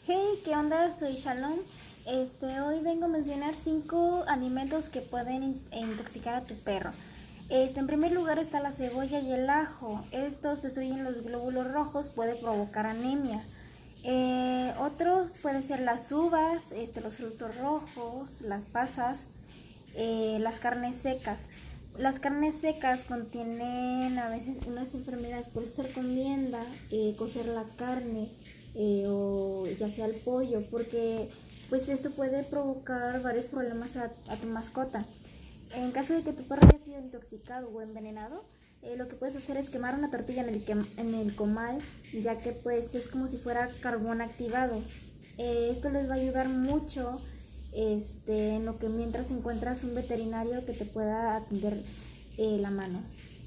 Hey, ¿qué onda? Soy Shalom. Hoy vengo a mencionar 5 alimentos que pueden intoxicar a tu perro. En primer lugar está la cebolla y el ajo. Estos destruyen los glóbulos rojos, puede provocar anemia. Otro puede ser las uvas, los frutos rojos, las pasas, las carnes secas. Las carnes secas contienen a veces unas enfermedades, por eso se recomienda cocer la carne o ya sea el pollo, porque pues esto puede provocar varios problemas a tu mascota. En caso de que tu perro haya sido intoxicado o envenenado, lo que puedes hacer es quemar una tortilla en el comal, ya que pues es como si fuera carbón activado. Esto les va a ayudar mucho en lo que mientras encuentras un veterinario que te pueda atender la mano.